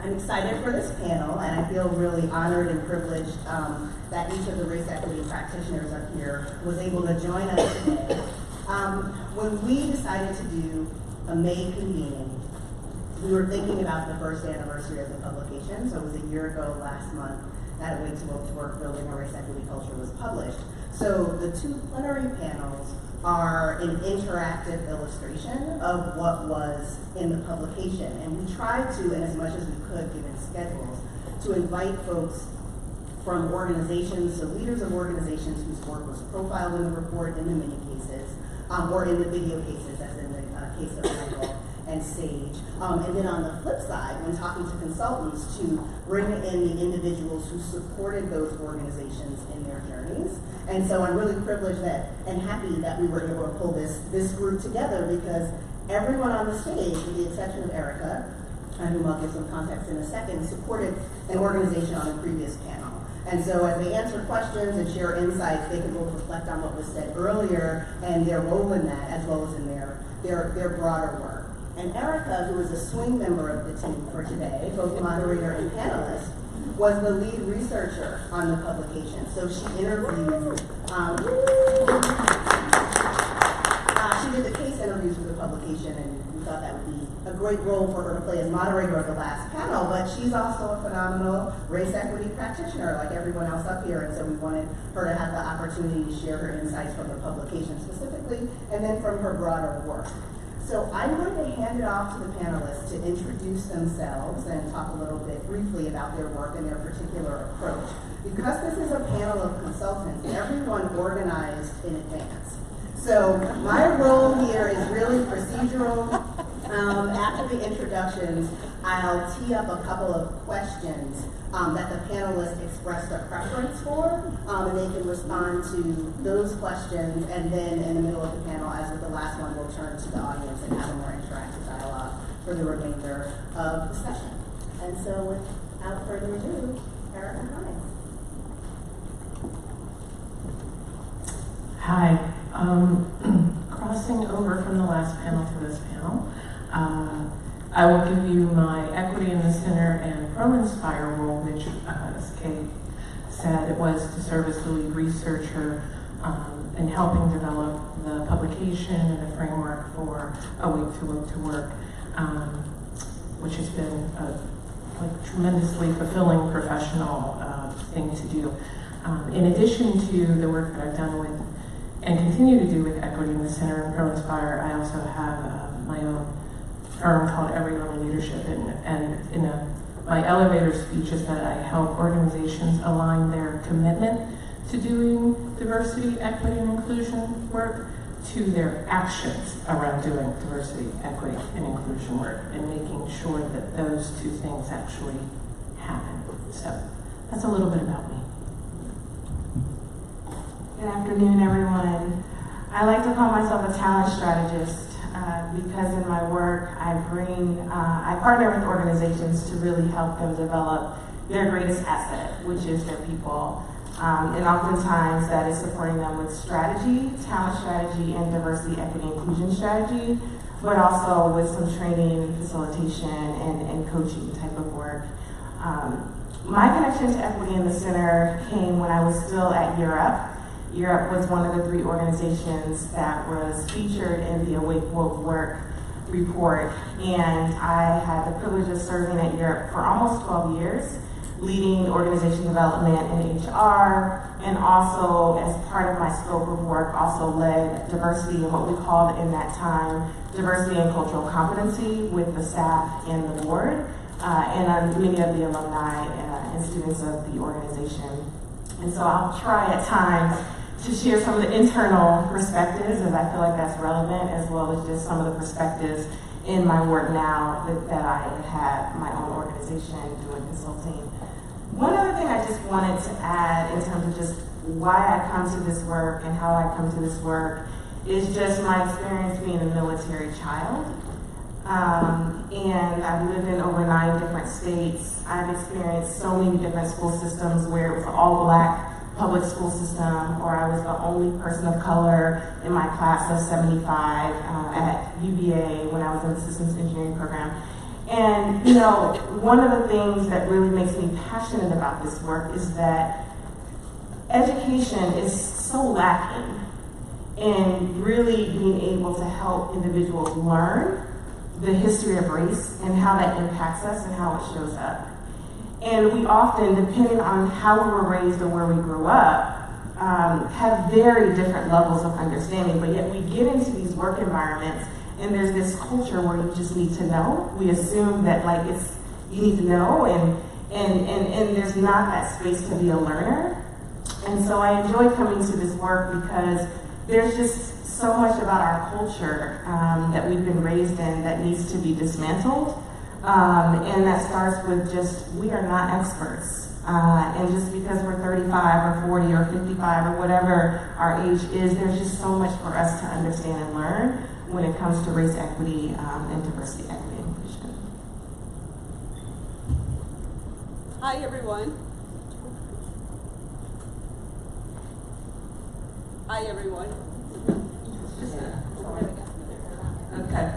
I'm excited for this panel, and I feel really honored and privileged that each of the race equity practitioners up here was able to join us today. When we decided to do a May convening, we were thinking about the first anniversary of the publication, so it was a year ago last month that A Way to Work Building a Race Equity Culture was published. So the two plenary panels are an interactive illustration of what was in the publication. And we tried to, and as much as we could given schedules, to invite folks from organizations, so leaders of organizations whose work was profiled in the report in the many cases, or in the video cases, as in the case of Michael and Sage. And then on the flip side, when talking to consultants, to bring in the individuals who supported those organizations in their journeys. And so I'm really privileged that and happy that we were able to pull this group together, because everyone on the stage, with the exception of Erica, whom I'll give some context in a second, supported an organization on a previous panel. And so as they answer questions and share insights, they can both reflect on what was said earlier and their role in that, as well as in their broader work. And Erica, who is a swing member of the team for today, both moderator and panelist, was the lead researcher on the publication. So she interviewed, she did the case interviews for the publication, and we thought that would be a great role for her to play as moderator of the last panel, but she's also a phenomenal race equity practitioner like everyone else up here, and so we wanted her to have the opportunity to share her insights from the publication specifically, and then from her broader work. So I'm going to hand it off to the panelists to introduce themselves and talk a little bit briefly about their work and their particular approach. Because this is a panel of consultants, everyone organized in advance. So my role here is really procedural. After the introductions, I'll tee up a couple of questions that the panelists expressed a preference for, and they can respond to those questions, and then in the middle of the panel, as with the last one, we'll turn to the audience and have a more interactive dialogue for the remainder of the session. And so without further ado, Erica Hines. Hi. Crossing over from the last panel to this panel, I will give you my Equity in the Center and Pro-Inspire role, which, as Kate said, it was to serve as the lead researcher in helping develop the publication and the framework for A Way to Work, which has been a tremendously fulfilling professional thing to do. In addition to the work that I've done with and continue to do with Equity in the Center and Pro-Inspire, I also have my own firm called Every Level Leadership, and in my elevator speech is that I help organizations align their commitment to doing diversity, equity, and inclusion work to their actions around doing diversity, equity, and inclusion work, and making sure that those two things actually happen. So that's a little bit about me. Good afternoon, everyone. I like to call myself a talent strategist because in my work I partner with organizations to really help them develop their greatest asset, which is their people. And oftentimes that is supporting them with strategy, talent strategy, and diversity, equity, inclusion strategy, but also with some training, facilitation, and coaching type of work. My connection to Equity in the Center came when I was still at Europe. Europe was one of the 3 organizations that was featured in the Awake Woke Work report, and I had the privilege of serving at Europe for almost 12 years, leading organization development in HR, and also as part of my scope of work, also led diversity and what we called in that time, diversity and cultural competency with the staff and the board, and many of the alumni and students of the organization. And so I'll try at times to share some of the internal perspectives, as I feel like that's relevant, as well as just some of the perspectives in my work now that I have my own organization doing consulting. One other thing I just wanted to add in terms of just why I come to this work and how I come to this work is just my experience being a military child. And I've lived in over 9 different states. I've experienced so many different school systems where it was all Black public school system, or I was the only person of color in my class of 75 at UVA when I was in the systems engineering program. And, you know, one of the things that really makes me passionate about this work is that education is so lacking in really being able to help individuals learn the history of race and how that impacts us and how it shows up. And we often, depending on how we were raised or where we grew up, have very different levels of understanding, but yet we get into these work environments and there's this culture where you just need to know. We assume that like you need to know and there's not that space to be a learner. And so I enjoy coming to this work because there's just so much about our culture that we've been raised in that needs to be dismantled. And that starts with just, we are not experts. And just because we're 35 or 40 or 55 or whatever our age is, there's just so much for us to understand and learn when it comes to race equity and diversity, equity, and inclusion. Hi, everyone. Hi, everyone. Okay.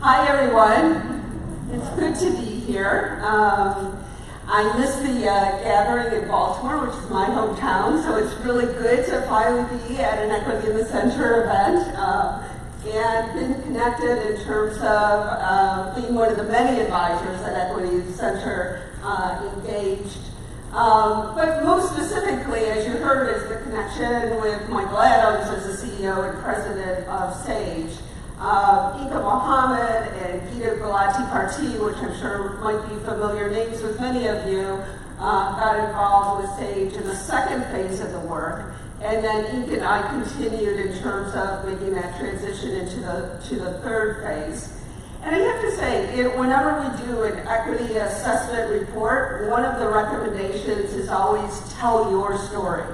Hi, everyone. It's good to be here. I missed the gathering in Baltimore, which is my hometown, so it's really good to finally be at an Equity in the Center event and been connected in terms of being one of the many advisors that Equity in the Center engaged. But most specifically, as you heard, is the connection with Michael Adams as the CEO and president of SAGE. Ika Mohammed and Gita Gulati-Parti, which I'm sure might be familiar names with many of you, got involved with SAGE in the second phase of the work. And then Ika and I continued in terms of making that transition into the third phase. And I have to say, whenever we do an equity assessment report, one of the recommendations is always tell your story.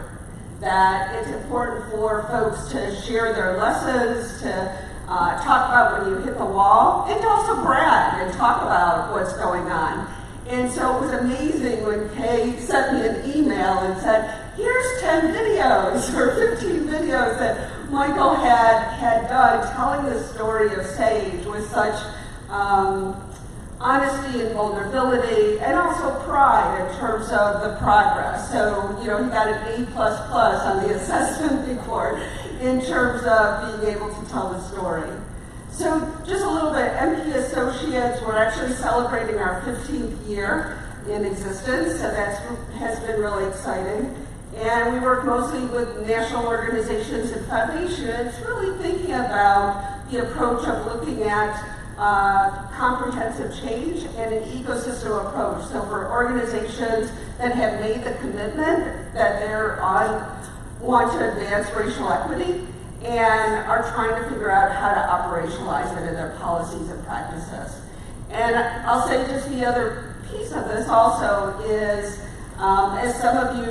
That it's important for folks to share their lessons, to talk about when you hit the wall, and to also brag and talk about what's going on. And so it was amazing when Kay sent me an email and said, here's 10 videos or 15 videos that Michael had done telling the story of SAGE with such honesty and vulnerability, and also pride in terms of the progress. So, you know, he got an A++ on the assessment report in terms of being able to tell the story. So just a little bit, MP Associates, we're actually celebrating our 15th year in existence, so that has been really exciting. And we work mostly with national organizations and foundations, really thinking about the approach of looking at comprehensive change and an ecosystem approach. So for organizations that have made the commitment that want to advance racial equity and are trying to figure out how to operationalize it in their policies and practices. And I'll say just the other piece of this also is, as some of you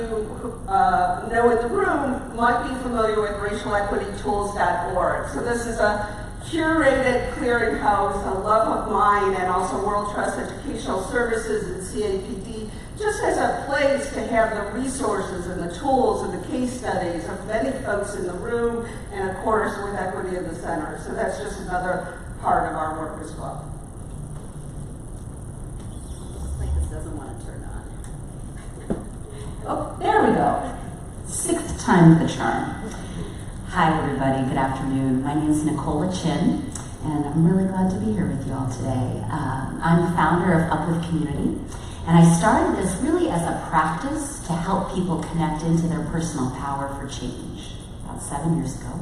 know in the room, might be familiar with racialequitytools.org. So this is a curated clearinghouse, a love of mine, and also World Trust Educational Services and CAPD, just as a place to have the resources and the tools and the case studies of many folks in the room, and of course with Equity in the Center. So that's just another part of our work as well. Looks like this doesn't want to turn on. Oh, there we go. Sixth time's the charm. Hi, everybody. Good afternoon. My name is Nicola Chin, and I'm really glad to be here with you all today. I'm the founder of Uplift Community, and I started this really as a practice to help people connect into their personal power for change about 7 years ago.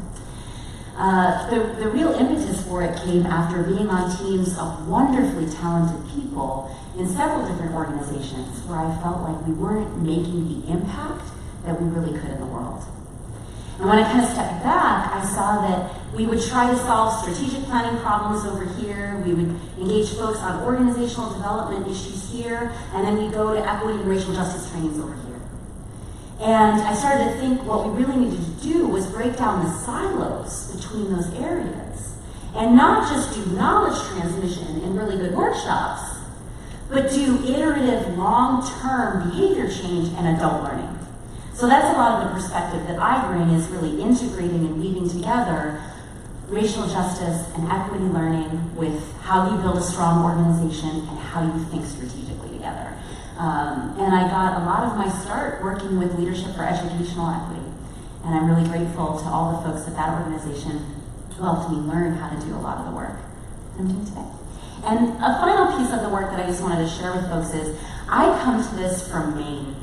The real impetus for it came after being on teams of wonderfully talented people in several different organizations where I felt like we weren't making the impact that we really could in the world. And when I kind of stepped back, I saw that we would try to solve strategic planning problems over here, we would engage folks on organizational development issues here, and then we'd go to equity and racial justice trainings over here. And I started to think what we really needed to do was break down the silos between those areas, and not just do knowledge transmission in really good workshops, but do iterative, long-term behavior change and adult learning. So that's a lot of the perspective that I bring, is really integrating and weaving together racial justice and equity learning with how you build a strong organization and how you think strategically together. And I got a lot of my start working with Leadership for Educational Equity. And I'm really grateful to all the folks at that organization who helped me learn how to do a lot of the work I'm doing today. And a final piece of the work that I just wanted to share with folks is, I come to this from Maine.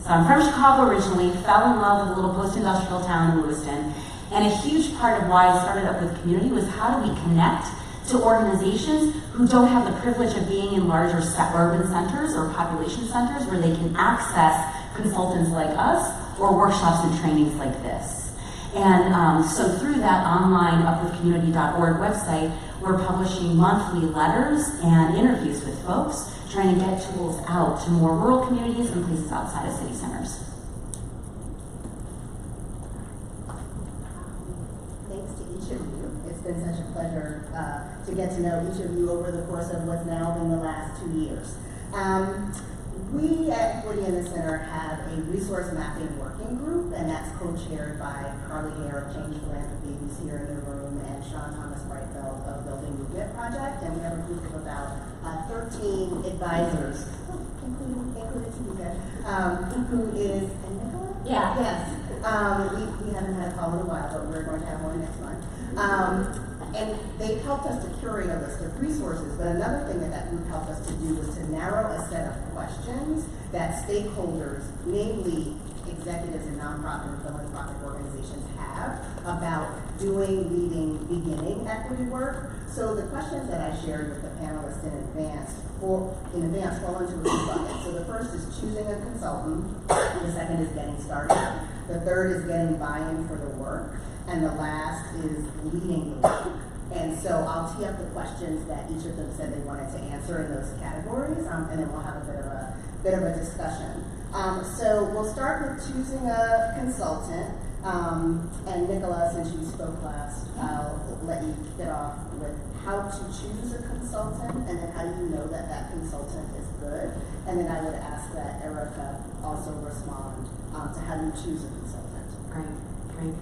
So I'm from Chicago originally, fell in love with a little post-industrial town in Lewiston, and a huge part of why I started up with community was how do we connect to organizations who don't have the privilege of being in larger urban centers or population centers where they can access consultants like us or workshops and trainings like this. And so through that online upwithcommunity.org website, we're publishing monthly letters and interviews with folks, trying to get tools out to more rural communities and places outside of city centers. Thanks to each of you. It's been such a pleasure to get to know each of you over the course of what's now been the last 2 years. We at Equity in the Center have a resource mapping working group, and that's co-chaired by Carly Hare of Change Philanthropy, who's here in the room, and Sean Thomas Brightfeld of Building Movement Project. And we have a group of about 13 advisors, including Tika, who is, and Nicola? Yeah. Yes. We haven't had a call in a while, but we're going to have one next month. And they've helped us to curate a list of resources, but another thing that that group helped us to do was to narrow a set of questions that stakeholders, namely executives in nonprofit and philanthropic organizations, have about doing, leading, beginning equity work. So the questions that I shared with the panelists in advance fall into a few buckets. So the first is choosing a consultant, the second is getting started, the third is getting buy-in for the work, and the last is leading the work. And so I'll tee up the questions that each of them said they wanted to answer in those categories, and then we'll have a bit of a discussion. So we'll start with choosing a consultant. And Nicola, since you spoke last, I'll let you kick it off with how to choose a consultant, and then how do you know that that consultant is good? And then I would ask that Erica also respond to how do you choose a consultant. Great.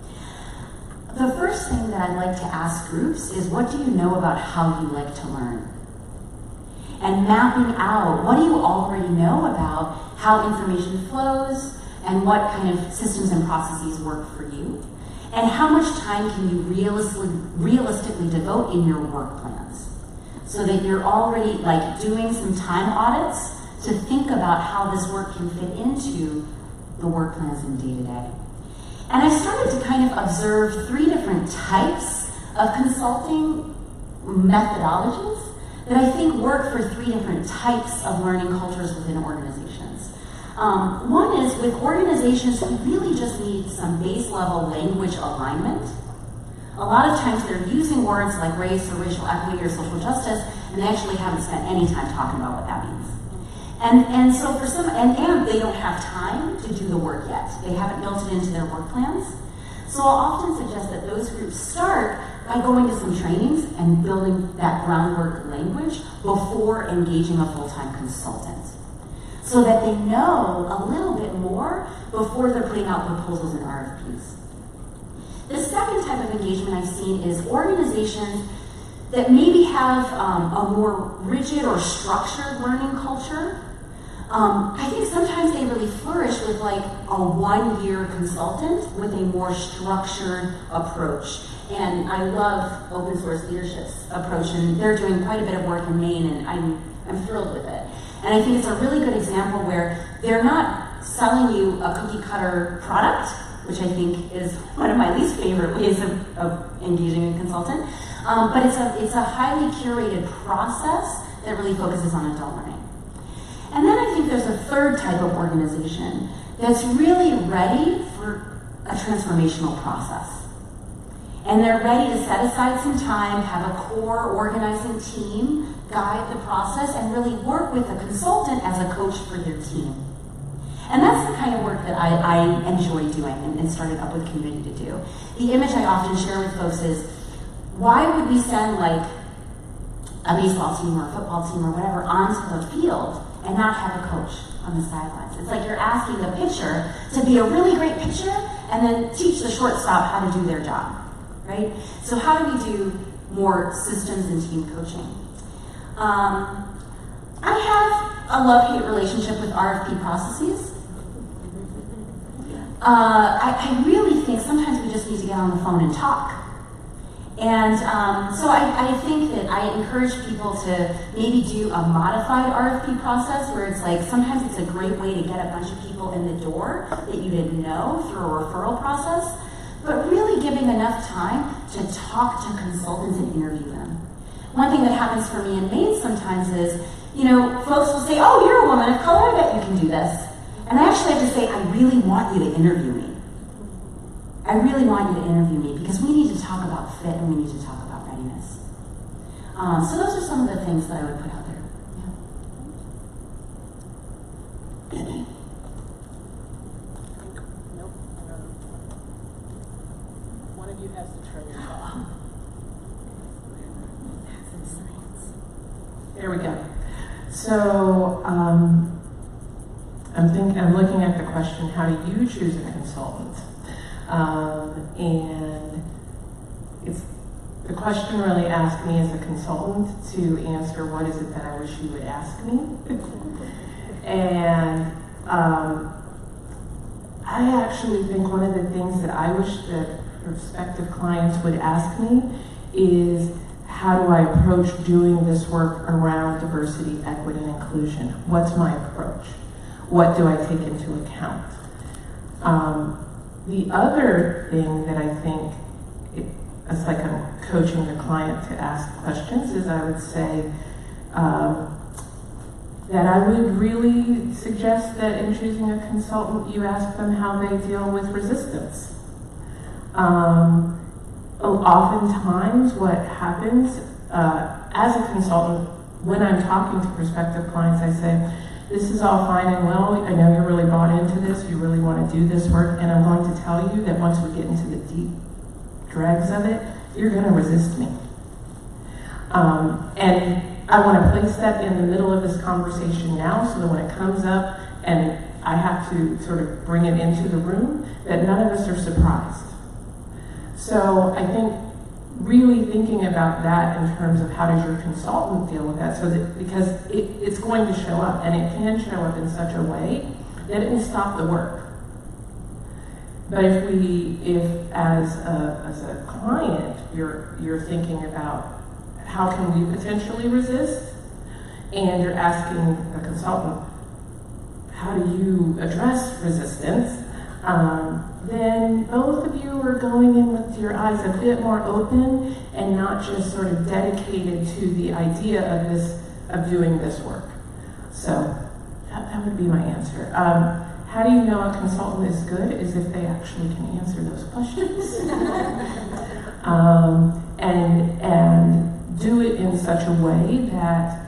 The first thing that I'd like to ask groups is, what do you know about how you like to learn? And mapping out, what do you already know about how information flows and what kind of systems and processes work for you? And how much time can you realistically devote in your work plans? So that you're already doing some time audits to think about how this work can fit into the work plans in day-to-day. And I started to kind of observe 3 different types of consulting methodologies that I think work for 3 different types of learning cultures within organizations. One is with organizations who really just need some base level language alignment. A lot of times they're using words like race or racial equity or social justice, and they actually haven't spent any time talking about what that means. And so for some, and they don't have time to do the work yet. They haven't built it into their work plans. So I'll often suggest that those groups start by going to some trainings and building that groundwork language before engaging a full-time consultant, so that they know a little bit more before they're putting out proposals and RFPs. The second type of engagement I've seen is organizations that maybe have a more rigid or structured learning culture. I think sometimes they really flourish with a 1-year consultant with a more structured approach. And I love open source leadership's approach, and they're doing quite a bit of work in Maine, and I'm thrilled with it. And I think it's a really good example where they're not selling you a cookie cutter product, which I think is one of my least favorite ways of engaging a consultant. But it's a highly curated process that really focuses on adult learning. And then I think there's a third type of organization that's really ready for a transformational process. And they're ready to set aside some time, have a core organizing team, guide the process, and really work with a consultant as a coach for their team. And that's the kind of work that I enjoy doing and started up with community to do. The image I often share with folks is, why would we send a baseball team or a football team or whatever onto the field and not have a coach on the sidelines? It's like you're asking the pitcher to be a really great pitcher and then teach the shortstop how to do their job, right? So how do we do more systems and team coaching? I have a love-hate relationship with RFP processes. I really think sometimes we just need to get on the phone and talk. And so I think that I encourage people to maybe do a modified RFP process where it's like, sometimes it's a great way to get a bunch of people in the door that you didn't know through a referral process, but really giving enough time to talk to consultants and interview them. One thing that happens for me in Maine sometimes is, you know, folks will say, oh, you're a woman of color, I bet you can do this. And I actually have to say, I really want you to interview me. I really want you to interview me because we need to talk about fit and we need to talk about readiness. So those are some of the things that I would put out there. Yeah. Nope. One of you has to turn your off. There we go. So I'm looking at the question: how do you choose a consultant? And it's the question really asked me as a consultant to answer what is it that I wish you would ask me. And I actually think one of the things that I wish that prospective clients would ask me is, how do I approach doing this work around diversity, equity, and inclusion? What's my approach? What do I take into account? The other thing that I think, it's like I'm coaching the client to ask questions, is I would say that I would really suggest that in choosing a consultant, you ask them how they deal with resistance. Oftentimes what happens as a consultant, when I'm talking to prospective clients, I say, this is all fine and well, I know you're really bought into this, you really want to do this work, and I'm going to tell you that once we get into the deep dregs of it, you're going to resist me. And I want to place that in the middle of this conversation now, so that when it comes up and I have to sort of bring it into the room, that none of us are surprised. So I think really thinking about that in terms of how does your consultant deal with that, so that, because it's going to show up, and it can show up in such a way that it will stop the work. But if as a client you're thinking about how can we potentially resist, and you're asking a consultant, how do you address resistance? Then both of you are going in with your eyes a bit more open and not just sort of dedicated to the idea of doing this work. So that would be my answer. How do you know a consultant is good? Is if they actually can answer those questions. And do it in such a way that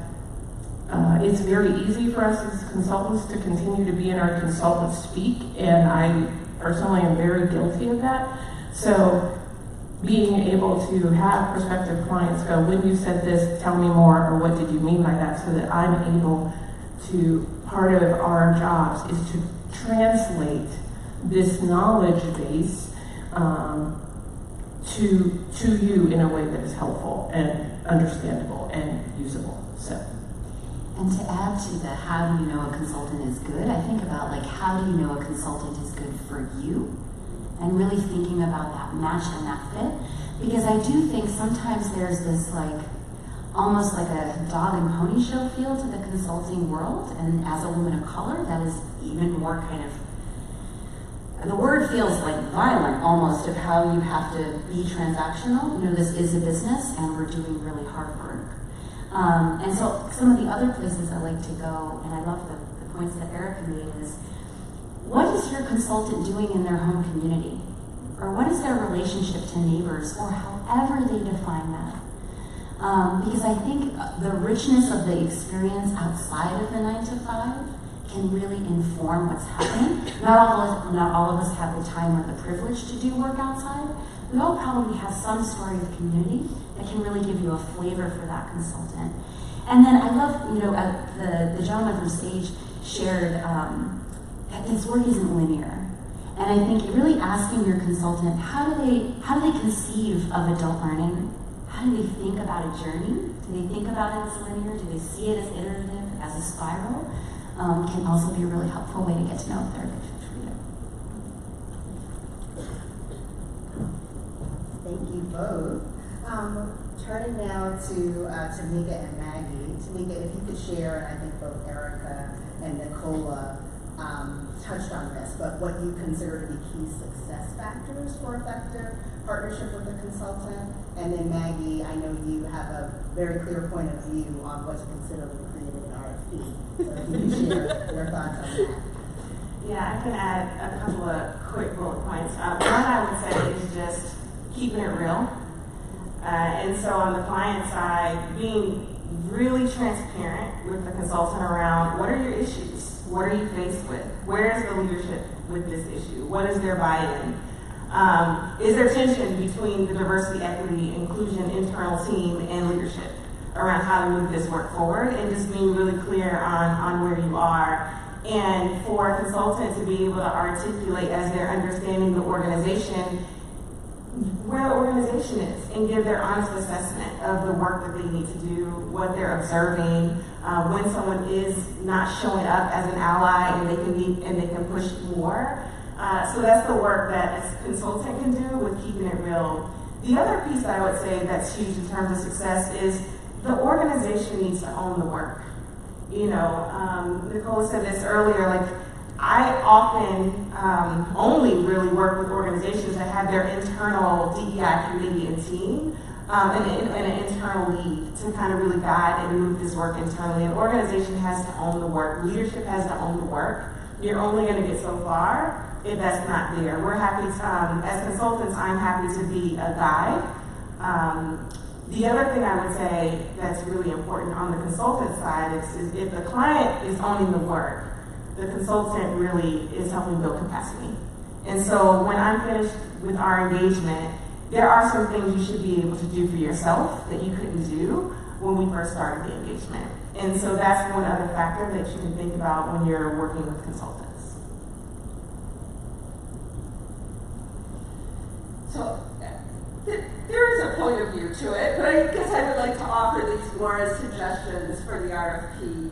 it's very easy for us as consultants to continue to be in our consultant speak, and I personally am very guilty of that. So being able to have prospective clients go, when you said this, tell me more, or what did you mean by that, so that I'm able to, part of our jobs is to translate this knowledge base to you in a way that is helpful and understandable and usable. So. And to add to the how do you know a consultant is good, I think about like, how do you know a consultant is good for you? And really thinking about that match and that fit. Because I do think sometimes there's this like, almost like a dog and pony show feel to the consulting world. And as a woman of color, that is even more kind of, the word feels like violent almost, of how you have to be transactional. You know, this is a business and we're doing really hard work. And so some of the other places I like to go, and I love the points that Erica made, is what is your consultant doing in their home community? Or what is their relationship to neighbors, or however they define that? Because I think the richness of the experience outside of the 9 to 5 can really inform what's happening. Not all of us have the time or the privilege to do work outside. We all probably have some story of community that can really give you a flavor for that consultant. And then I love, the gentleman from stage shared that this work isn't linear. And I think really asking your consultant, how do they conceive of adult learning? How do they think about a journey? Do they think about it as linear? Do they see it as iterative, as a spiral? Can also be a really helpful way to get to know if they're a good fit for you. Thank you both. Turning now to Tamika and Maggie. Tamika, if you could share, and I think both Erica and Nicola touched on this, but what you consider to be key success factors for effective partnership with a consultant. And then Maggie, I know you have a very clear point of view on what to consider when creating an RFP. So if you can share your thoughts on that. Yeah, I can add a couple of quick bullet points. One I would say is just keeping it real. And so on the client side, being really transparent with the consultant around what are your issues? What are you faced with? Where is the leadership with this issue? What is their buy-in? Is there tension between the diversity, equity, inclusion, internal team, and leadership around how to move this work forward? And just being really clear on where you are. And for a consultant to be able to articulate as they're understanding the organization, where the organization is, and give their honest assessment of the work that they need to do, what they're observing, when someone is not showing up as an ally and they can push more. So that's the work that a consultant can do with keeping it real. The other piece that I would say that's huge in terms of success is the organization needs to own the work. You know, Nicola said this earlier, like, I often only really work with organizations that have their internal DEI committee and team and an internal lead to kind of really guide and move this work internally. An organization has to own the work. Leadership has to own the work. You're only going to get so far if that's not there. We're happy to, as consultants, I'm happy to be a guide. The other thing I would say that's really important on the consultant side is if the client is owning the work, the consultant really is helping build capacity. And so when I'm finished with our engagement, there are some things you should be able to do for yourself that you couldn't do when we first started the engagement. And so that's one other factor that you can think about when you're working with consultants. So there is a point of view to it, but I guess I would like to offer these more as suggestions for the RFP.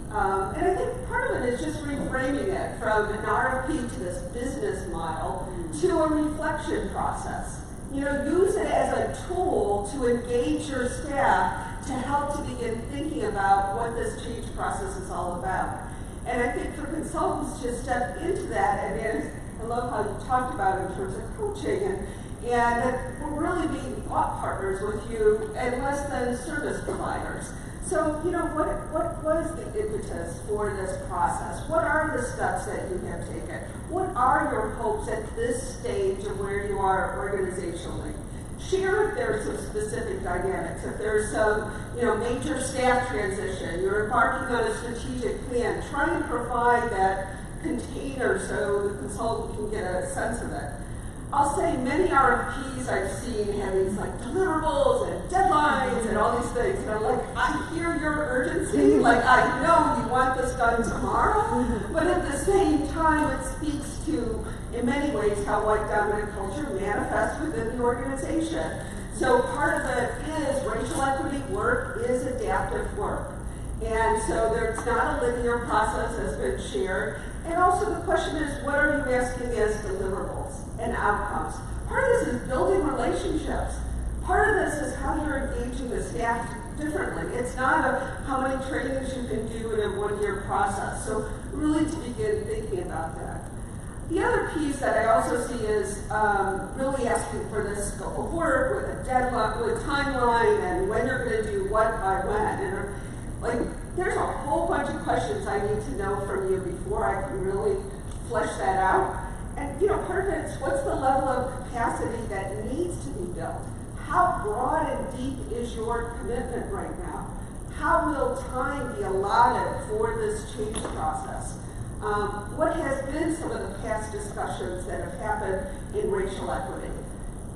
And I think part of it is just reframing it from an RFP to this business model to a reflection process. You know, use it as a tool to engage your staff to help to begin thinking about what this change process is all about. And I think for consultants to step into that, and I love how you talked about it in terms of coaching, and that we're really being thought partners with you and less than service providers. So, you know, what is the impetus for this process? What are the steps that you have taken? What are your hopes at this stage of where you are organizationally? Share if there's some specific dynamics, if there's some, you know, major staff transition, you're embarking on a strategic plan, try and provide that container so the consultant can get a sense of it. I'll say many RFPs I've seen have these like deliverables and deadlines and all these things. And I'm like, I hear your urgency. Like, I know you want this done tomorrow. But at the same time, it speaks to, in many ways, how white dominant culture manifests within the organization. So part of it is racial equity work is adaptive work. And so there's not a linear process that's been shared. And also the question is, what are you asking as deliverables and outcomes? Part of this is building relationships. Part of this is how you're engaging the staff differently. It's not how many trainings you can do in a one-year process. So really to begin thinking about that. The other piece that I also see is really asking for this scope of work with a deadline, with a timeline, and when you're going to do what by when. And like, there's a whole bunch of questions I need to know from you before I can really flesh that out. And, you know, part of it is what's the level of capacity that needs to be built? How broad and deep is your commitment right now? How will time be allotted for this change process? What has been some of the past discussions that have happened in racial equity?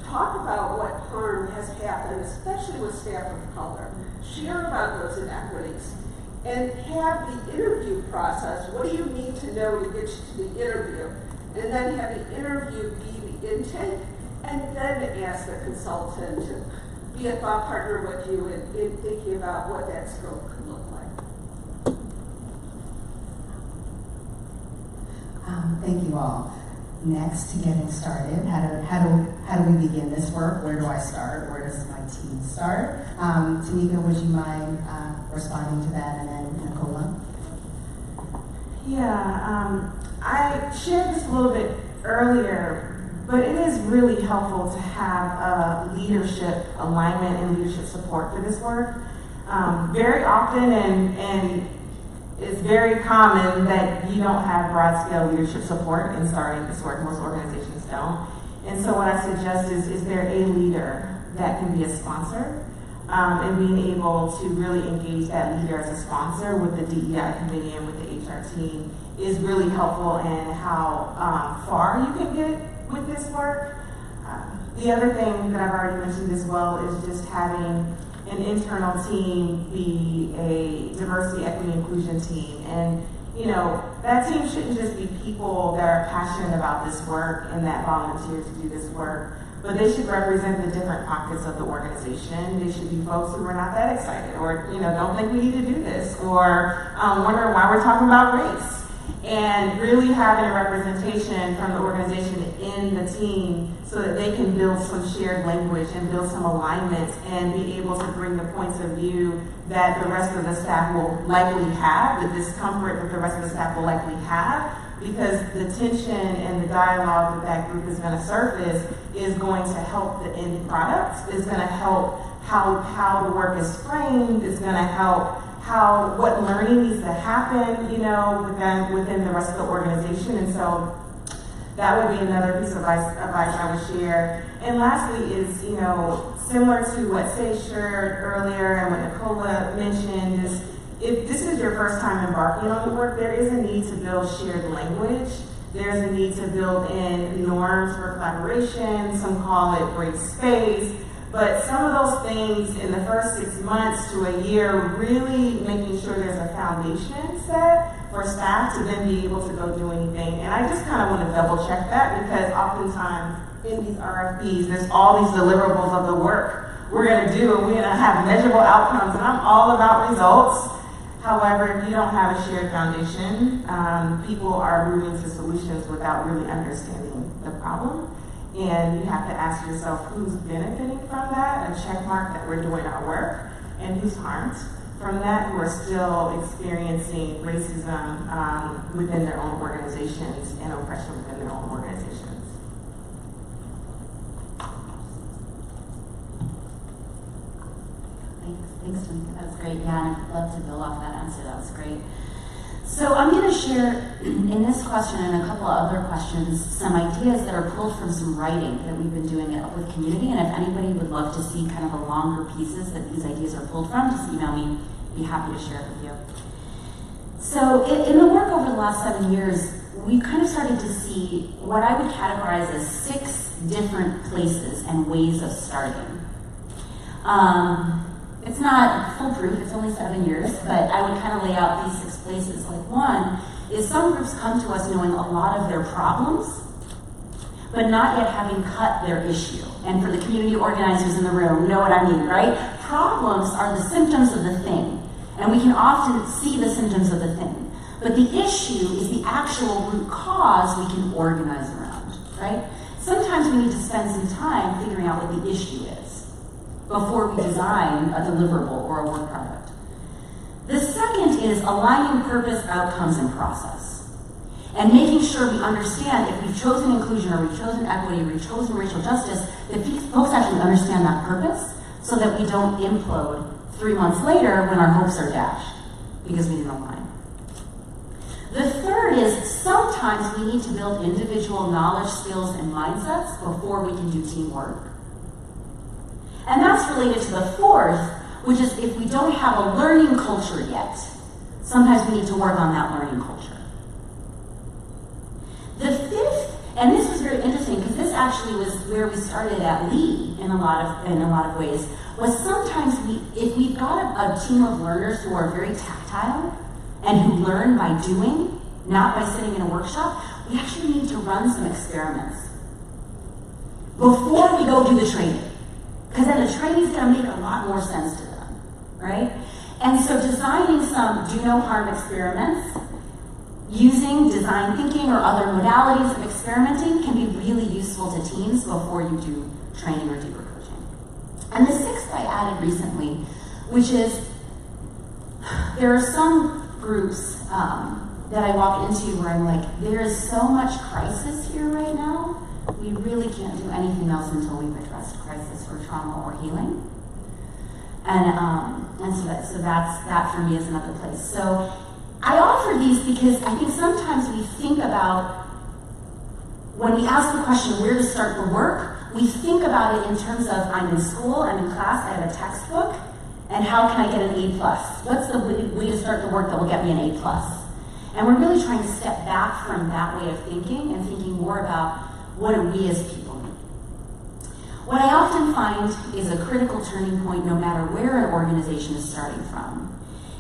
Talk about what harm has happened, especially with staff of color. Share about those inequities. And have the interview process. What do you need to know to get you to the interview? and then have the interview be the intake, and then ask the consultant to be a thought partner with you in thinking about what that scope could look like. Thank you all. Next, to getting started, how do we begin this work? Where do I start? Where does my team start? Tamika, would you mind responding to that, and then Nicola? Yeah, I shared this a little bit earlier, but it is really helpful to have a leadership alignment and leadership support for this work. Very often, and it's very common that you don't have broad-scale leadership support in starting this work. Most organizations don't. And so what I suggest is there a leader that can be a sponsor, and being able to really engage that leader as a sponsor with the DEI committee and with the HR team is really helpful in how far you can get with this work. The other thing that I've already mentioned as well is just having an internal team be a diversity, equity, inclusion team. And, you know, that team shouldn't just be people that are passionate about this work and that volunteer to do this work, but they should represent the different pockets of the organization. They should be folks who are not that excited or, you know, don't think we need to do this or wonder why we're talking about race. And really having a representation from the organization in the team so that they can build some shared language and build some alignments and be able to bring the points of view that the rest of the staff will likely have, the discomfort that the rest of the staff will likely have, because the tension and the dialogue that group is going to surface is going to help the end product, is going to help how the work is framed, is going to help what learning needs to happen, you know, within the rest of the organization. And so that would be another piece of advice I would share. And lastly is, you know, similar to what Say shared earlier and what Nicola mentioned, is if this is your first time embarking on the work, there is a need to build shared language. There's a need to build in norms for collaboration. Some call it break space. But some of those things in the first 6 months to a year, really making sure there's a foundation set for staff to then be able to go do anything. And I just kind of want to double check that, because oftentimes in these RFPs, there's all these deliverables of the work we're going to do, and we're going to have measurable outcomes, and I'm all about results. However, if you don't have a shared foundation, people are moving to solutions without really understanding the problem. And you have to ask yourself who's benefiting from that, a check mark that we're doing our work, and who's harmed from that, who are still experiencing racism within their own organizations and oppression within their own organizations. Thanks, Tamika. That was great. Yeah, and I'd love to build off that answer. That was great. So I'm going to share in this question and a couple of other questions some ideas that are pulled from some writing that we've been doing with community. And if anybody would love to see kind of the longer pieces that these ideas are pulled from, just email me. I'd be happy to share it with you. So in the work over the last 7 years, we kind of started to see what I would categorize as 6 different places and ways of starting. It's not foolproof, it's only 7 years, but I would kind of lay out these 6 places. Like, one is some groups come to us knowing a lot of their problems, but not yet having cut their issue. And for the community organizers in the room, know what I mean, right? Problems are the symptoms of the thing, and we can often see the symptoms of the thing. But the issue is the actual root cause we can organize around, right? Sometimes we need to spend some time figuring out what the issue is before we design a deliverable or a work product. The second is aligning purpose, outcomes, and process. And making sure we understand if we've chosen inclusion or we've chosen equity or we've chosen racial justice, that folks actually understand that purpose so that we don't implode 3 months later when our hopes are dashed because we didn't align. The third is sometimes we need to build individual knowledge, skills, and mindsets before we can do teamwork. And that's related to the fourth, which is if we don't have a learning culture yet, sometimes we need to work on that learning culture. The fifth, and this was very interesting because this actually was where we started at Lee in a lot of ways, was sometimes if we've got a team of learners who are very tactile and who learn by doing, not by sitting in a workshop, we actually need to run some experiments before we go do the training. Because then the training's going to make a lot more sense to them, right? And so designing some do no harm experiments, using design thinking or other modalities of experimenting can be really useful to teams before you do training or deeper coaching. And the sixth I added recently, which is there are some groups that I walk into where I'm like, there is so much crisis here right now, we really can't do anything else until we've addressed crisis or trauma or healing. And so that for me is another place. So I offer these because I think sometimes we think about, when we ask the question where to start the work, we think about it in terms of I'm in school, I'm in class, I have a textbook, and how can I get an A+? What's the way to start the work that will get me an A+? And we're really trying to step back from that way of thinking and thinking more about what do we as people need. What I often find is a critical turning point, no matter where an organization is starting from,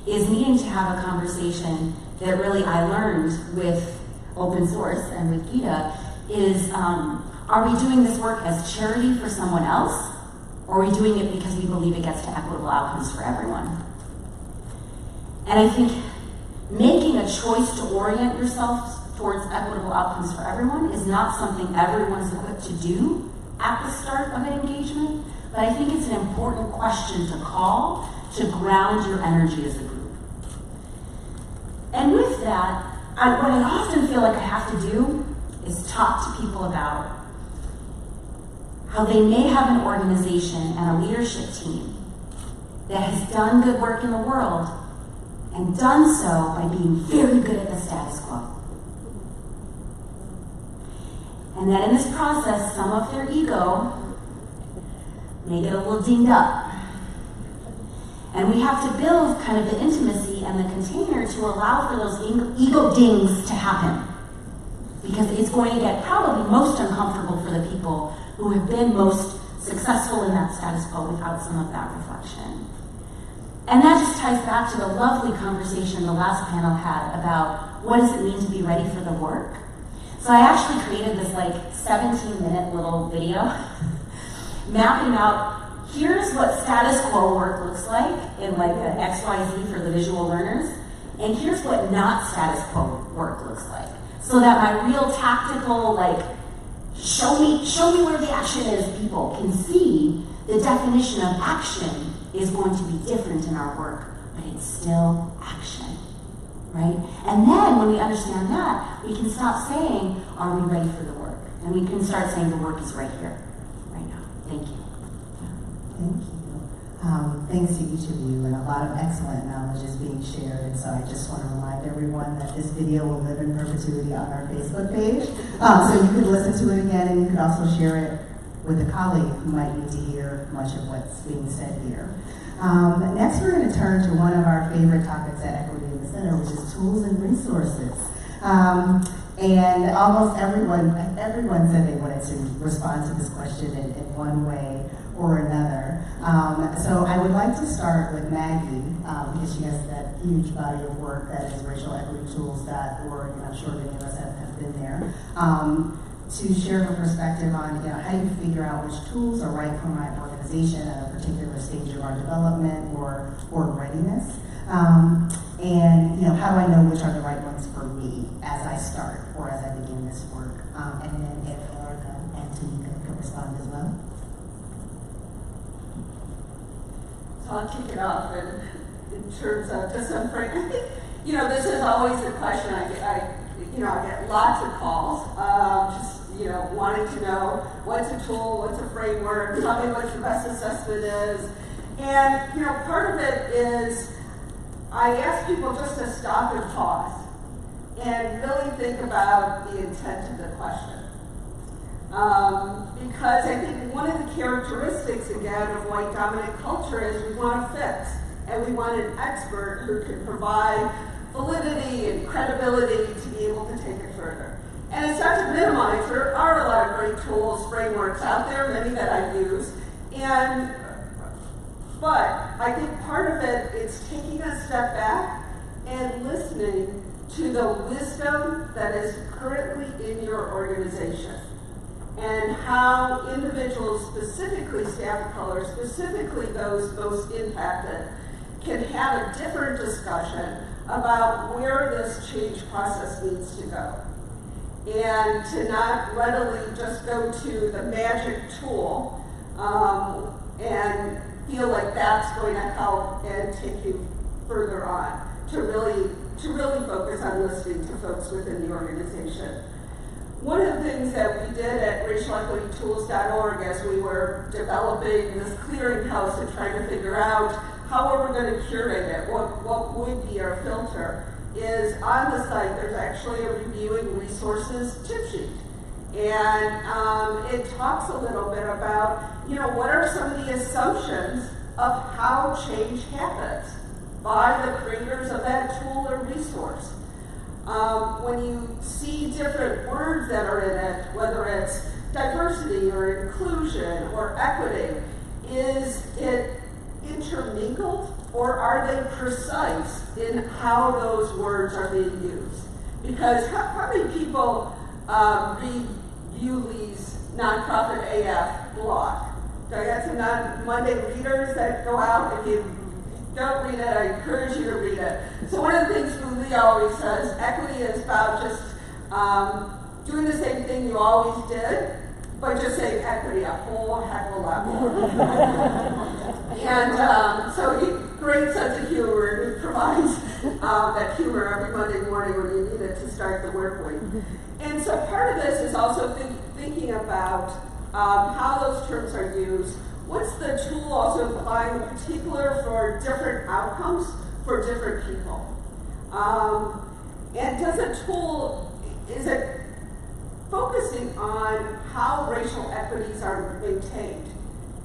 is needing to have a conversation that really I learned with open source and with Gita is, are we doing this work as charity for someone else, or are we doing it because we believe it gets to equitable outcomes for everyone? And I think making a choice to orient yourself towards equitable outcomes for everyone is not something everyone's equipped to do at the start of an engagement, but I think it's an important question to call to ground your energy as a group. And with that, what I often feel like I have to do is talk to people about how they may have an organization and a leadership team that has done good work in the world and done so by being very good at the status quo. And that in this process, some of their ego may get a little dinged up. And we have to build kind of the intimacy and the container to allow for those ego dings to happen. Because it's going to get probably most uncomfortable for the people who have been most successful in that status quo without some of that reflection. And that just ties back to the lovely conversation the last panel had about what does it mean to be ready for the work. So I actually created this like 17-minute little video mapping out, here's what status quo work looks like in like the XYZ for the visual learners, and here's what not status quo work looks like. So that my real tactical, like, show me where the action is, people can see the definition of action is going to be different in our work, but it's still action, right? And then when we understand that, we can stop saying, are we ready for the work? And we can start saying the work is right here, right now. Thank you. Thank you. Thanks to each of you, and a lot of excellent knowledge is being shared. And so I just want to remind everyone that this video will live in perpetuity on our Facebook page. So you could listen to it again, and you could also share it with a colleague who might need to hear much of what's being said here. Next, we're going to turn to one of our favorite topics at Equity in the Center, which is tools and resources. And almost everyone said they wanted to respond to this question in one way or another. So I would like to start with Maggie, because she has that huge body of work that is racialequitytools.org, and I'm sure many of us have been there, to share her perspective on how do you figure out which tools are right for my organization at a particular stage of our development or readiness. And how do I know which are the right ones for me as I start or as I begin this work? And then if Erica and Tanika can respond as well. So I'll kick it off in terms of just some frame. This is always a question I get lots of calls, wanting to know what's a tool, what's a framework, tell me what the best assessment is. And, part of it is I ask people just to stop and pause and really think about the intent of the question. Because I think one of the characteristics, again, of white dominant culture is we want to fix, and we want an expert who can provide validity and credibility to be able to take it further. And it's not to minimize, there are a lot of great tools, frameworks out there, many that I use, but I think part of it is taking a step back and listening to the wisdom that is currently in your organization, and how individuals, specifically staff of color, specifically those most impacted, can have a different discussion about where this change process needs to go. And to not readily just go to the magic tool and feel like that's going to help and take you further on, to really focus on listening to folks within the organization. One of the things that we did at racialequitytools.org as we were developing this clearinghouse and trying to figure out how are we going to curate it, what would be our filter, is on the site there's actually a reviewing resources tip sheet. And it talks a little bit about, what are some of the assumptions of how change happens by the creators of that tool or resource. When you see different words that are in it, whether it's diversity or inclusion or equity, is it intermingled, or are they precise in how those words are being used? Because how many people read Yuli's Nonprofit AF blog? Do I got some Monday readers that go out? If you don't read it, I encourage you to read it. So one of the things Yuli always says, equity is about just doing the same thing you always did, but just saying equity a whole heck of a lot more. And so great sense of humor, and he provides that humor every Monday morning when you need it to start the work week. And so part of this is also thinking about how those terms are used. What's the tool also applying in particular for different outcomes for different people? And does a tool, is it focusing on how racial equities are maintained?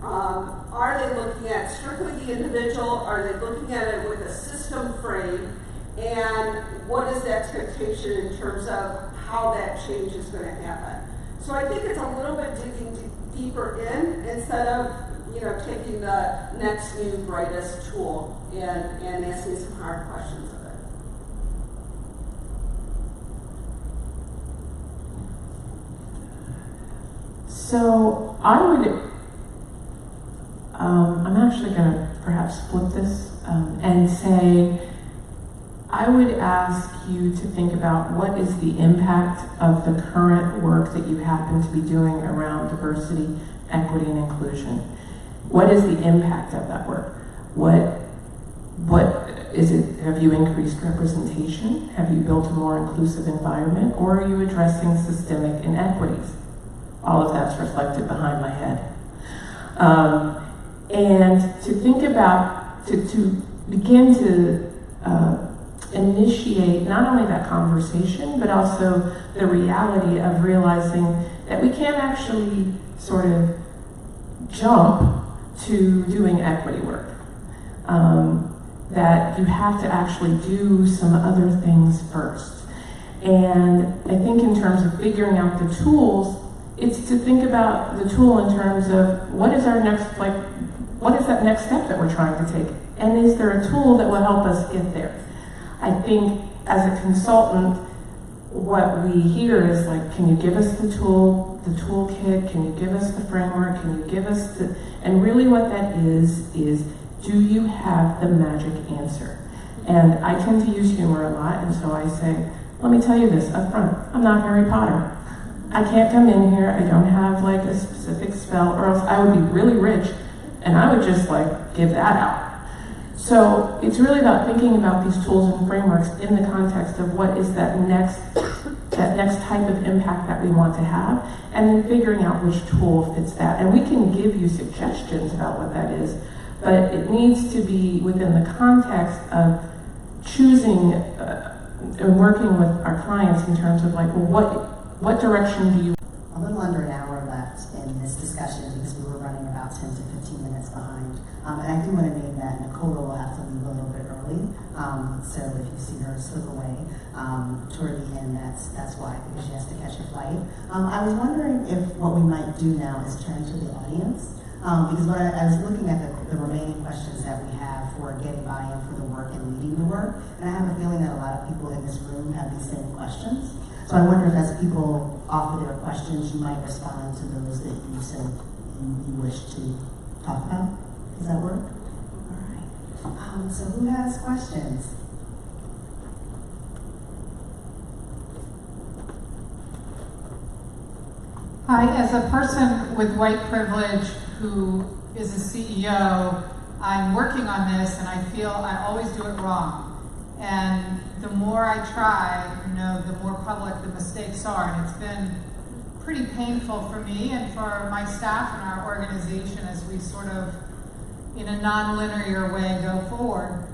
Are they looking at strictly the individual? Are they looking at it with a system frame? And what is the expectation in terms of how that change is going to happen? So I think it's a little bit digging deeper in instead of taking the next new brightest tool and asking some hard questions of it. So I would, I'm actually going to perhaps flip this and say, I would ask you to think about what is the impact of the current work that you happen to be doing around diversity, equity, and inclusion. What is the impact of that work? What is it? Have you increased representation? Have you built a more inclusive environment? Or are you addressing systemic inequities? All of that's reflected behind my head. And to think about, to begin to initiate not only that conversation, but also the reality of realizing that we can't actually sort of jump to doing equity work. That you have to actually do some other things first. And I think in terms of figuring out the tools, it's to think about the tool in terms of what is our next, what is that next step that we're trying to take? And is there a tool that will help us get there? I think as a consultant, what we hear is can you give us the toolkit? Can you give us the framework? Can you give us and really what that is do you have the magic answer? And I tend to use humor a lot, and so I say, let me tell you this up front, I'm not Harry Potter. I can't come in here, I don't have a specific spell, or else I would be really rich, and I would just give that out. So it's really about thinking about these tools and frameworks in the context of what is that next type of impact that we want to have, and then figuring out which tool fits that. And we can give you suggestions about what that is, but it needs to be within the context of choosing and working with our clients in terms of what direction do you? A little under an hour left in this discussion because we were running about 10 to 15 minutes behind. And I do want to name that Nicola will have to leave a little bit early. So if you see her slip away toward the end, that's why, because she has to catch a flight. I was wondering if what we might do now is turn to the audience. Because when I was looking at the remaining questions that we have for getting buy-in for the work and leading the work, and I have a feeling that a lot of people in this room have these same questions. So I wonder if as people offer their questions, you might respond to those that you said you wish to talk about. Does that work? All right. So who has questions? Hi, as a person with white privilege who is a CEO, I'm working on this and I feel I always do it wrong. And the more I try, the more public the mistakes are. And it's been pretty painful for me and for my staff and our organization as we sort of, in a non-linear way, go forward.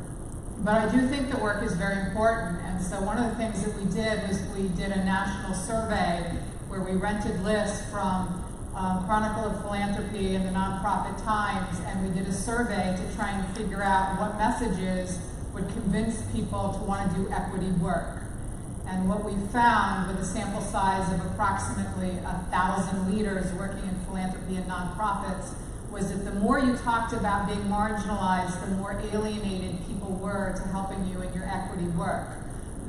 But I do think the work is very important. And so one of the things that we did was we did a national survey where we rented lists from Chronicle of Philanthropy and the Nonprofit Times, and we did a survey to try and figure out what messages would convince people to want to do equity work. And what we found with a sample size of approximately 1,000 leaders working in philanthropy and nonprofits was that the more you talked about being marginalized, the more alienated people were to helping you in your equity work.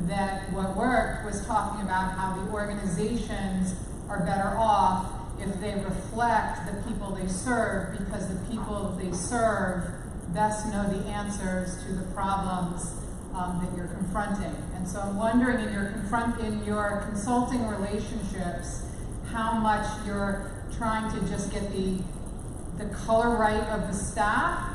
That what worked was talking about how the organizations are better off if they reflect the people they serve, because the people they serve best know the answers to the problems that you're confronting. And so I'm wondering in your consulting relationships, how much you're trying to just get the color right of the staff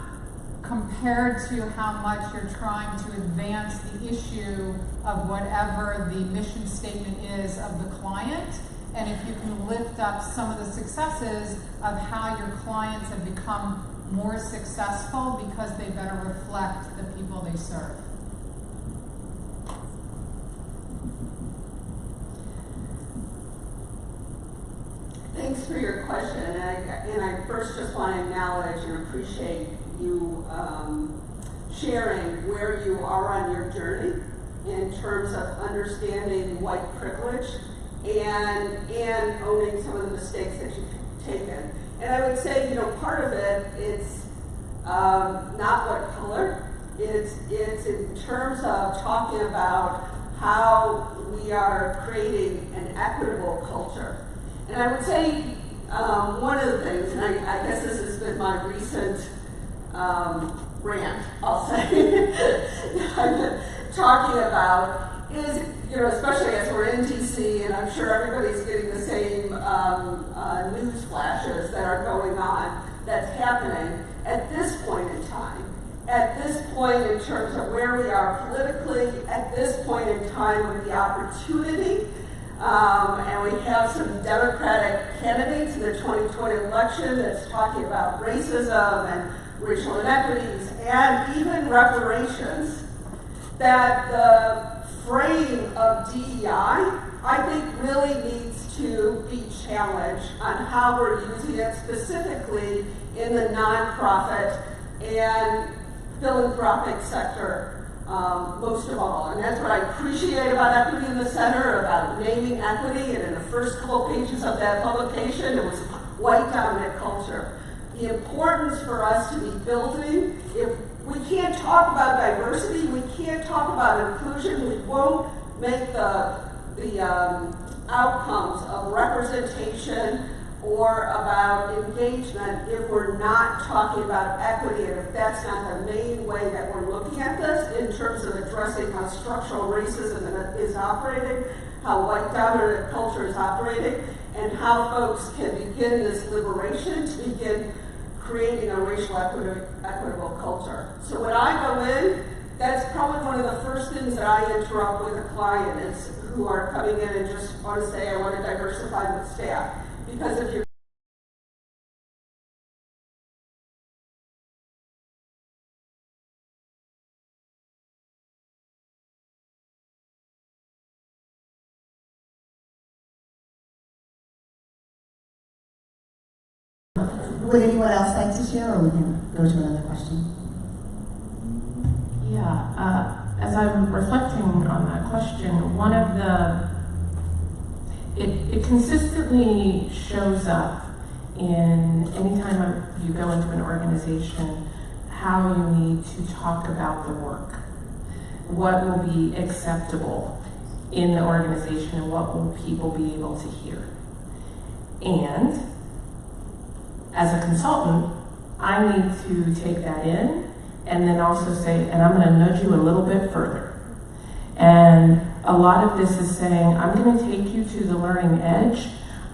compared to how much you're trying to advance the issue of whatever the mission statement is of the client, and if you can lift up some of the successes of how your clients have become more successful because they better reflect the people they serve. Thanks for your question, and I first just want to acknowledge and appreciate you sharing where you are on your journey in terms of understanding white privilege and owning some of the mistakes that you've taken. And I would say, part of it's not what color. It's in terms of talking about how we are creating an equitable culture. And I would say one of the things, and I guess this has been my recent rant, I'll say, that I've been talking about is, especially as we're in DC, and I'm sure everybody's getting the same news flashes that are going on, that's happening at this point in time. At this point in terms of where we are politically, at this point in time with the opportunity, and we have some Democratic candidates in the 2020 election that's talking about racism and racial inequities and even reparations, that the frame of DEI, I think, really needs to be challenged on how we're using it specifically in the nonprofit and philanthropic sector, most of all. And that's what I appreciate about Equity in the Center, about naming equity, and in the first couple pages of that publication, it was white dominant culture. The importance for us to be building, if we can't talk about diversity, we can't talk about inclusion, we won't make the outcomes of representation or about engagement if we're not talking about equity, and if that's not the main way that we're looking at this in terms of addressing how structural racism is operating, how white dominant culture is operating, and how folks can begin this liberation to begin creating a racial equitable culture. So when I go in, that's probably one of the first things that I interrupt with a client is who are coming in and just want to say, I want to diversify my staff. Because if you're Would anyone else like to share, or we can go to another question? Yeah, as I'm reflecting on that question, one of it consistently shows up in anytime you go into an organization, how you need to talk about the work. What will be acceptable in the organization and what will people be able to hear. And as a consultant, I need to take that in and then also say, and I'm going to nudge you a little bit further. And a lot of this is saying, I'm going to take you to the learning edge.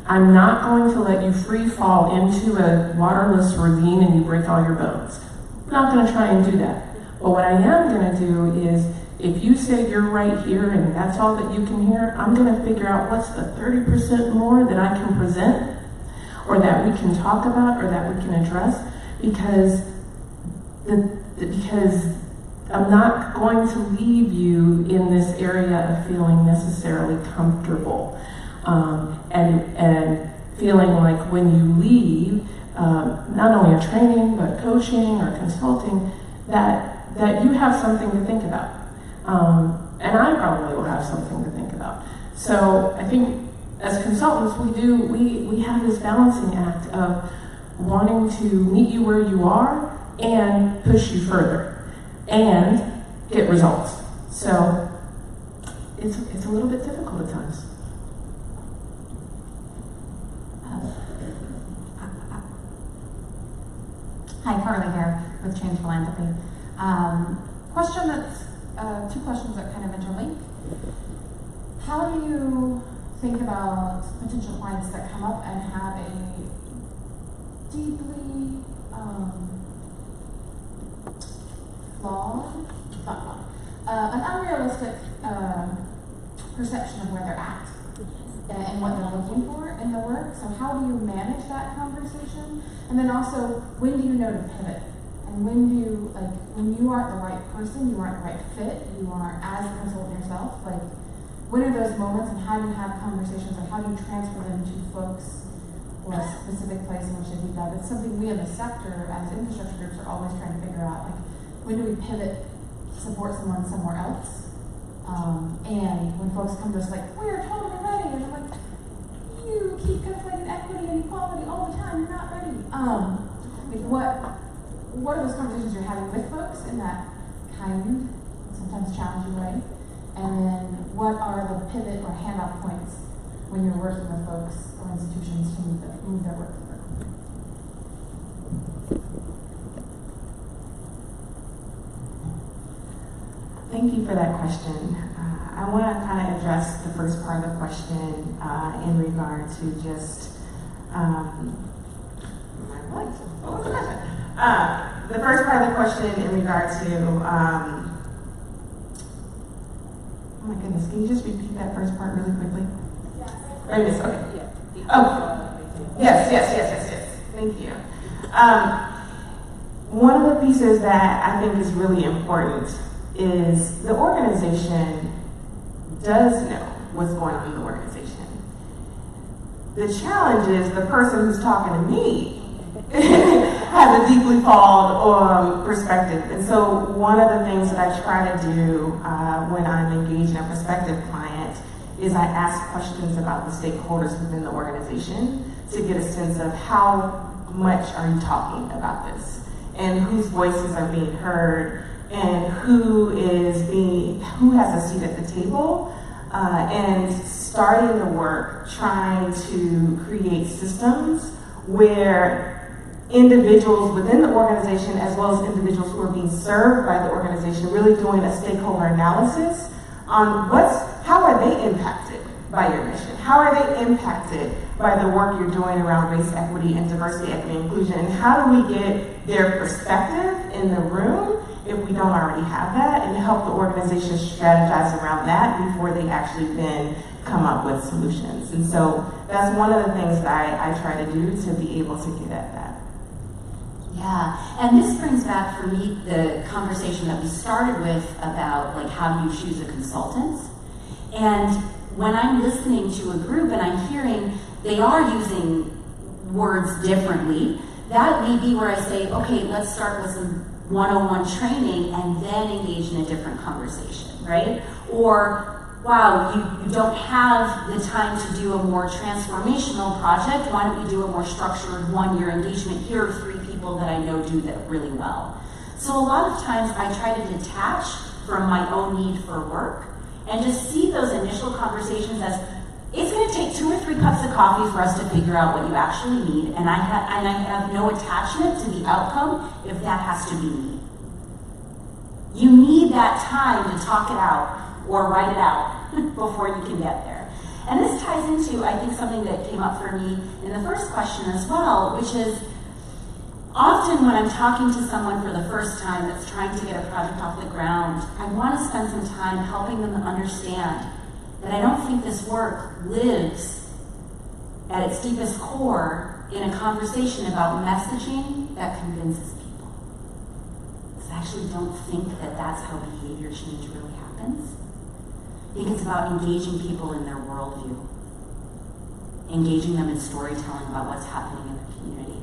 I'm not going to let you free fall into a waterless ravine and you break all your bones. I'm not going to try and do that. But what I am going to do is, if you say you're right here and that's all that you can hear, I'm going to figure out what's the 30% more that I can present or that we can talk about or that we can address, because I'm not going to leave you in this area of feeling necessarily comfortable and feeling like when you leave, not only a training but coaching or consulting, that you have something to think about. And I probably will have something to think about. So I think as consultants, we have this balancing act of wanting to meet you where you are and push you further and get results. So it's a little bit difficult at times. Hi, Carly here with Change Philanthropy. Two questions that kind of interlink. How do you think about potential clients that come up and have a deeply an unrealistic perception of where they're at and what they're looking for in the work? So how do you manage that conversation? And then also, when do you know to pivot? And when you aren't the right person, you aren't the right fit, you aren't as a consultant yourself, when are those moments and how do you have conversations or how do you transfer them to folks or a specific place in which they do that? It's something we in the sector as infrastructure groups are always trying to figure out, when do we pivot to support someone somewhere else? And when folks come to us we're totally ready, and I'm like, you keep conflating equity and equality all the time, you're not ready. What are those conversations you're having with folks in that kind, sometimes challenging way? And then what are the pivot or handoff points when you're working with folks or institutions to move their work forward? Thank you for that question. I want to kind of address the first part of the question in regard to just what was the question? The first part of the question in regard to oh my goodness, can you just repeat that first part really quickly? There it is. Okay. Oh, yes. Thank you. One of the pieces that I think is really important is the organization does know what's going on in the organization. The challenge is the person who's talking to me has a deeply flawed perspective. And so one of the things that I try to do when I'm engaging a prospective client is I ask questions about the stakeholders within the organization to get a sense of how much are you talking about this and whose voices are being heard and who has a seat at the table, and starting the work trying to create systems where individuals within the organization as well as individuals who are being served by the organization really doing a stakeholder analysis on how are they impacted by your mission? How are they impacted by the work you're doing around race equity and diversity, equity, and inclusion? And how do we get their perspective in the room if we don't already have that, and help the organization strategize around that before they actually then come up with solutions? And so that's one of the things that I try to do to be able to get at that. Yeah, and this brings back for me the conversation that we started with about how do you choose a consultant? And when I'm listening to a group and I'm hearing they are using words differently, that may be where I say, okay, let's start with some 101 training and then engage in a different conversation, right? Or wow, you don't have the time to do a more transformational project, why don't you do a more structured one-year engagement? Here are 3 people that I know do that really well. So a lot of times I try to detach from my own need for work and just see those initial conversations as, it's going to take 2 or 3 cups of coffee for us to figure out what you actually need, and I have no attachment to the outcome if that has to be me. You need that time to talk it out or write it out before you can get there. And this ties into, I think, something that came up for me in the first question as well, which is often when I'm talking to someone for the first time that's trying to get a project off the ground, I want to spend some time helping them understand that I don't think this work lives at its deepest core in a conversation about messaging that convinces people. Because I actually don't think that that's how behavior change really happens. I think it's about engaging people in their worldview, engaging them in storytelling about what's happening in their community.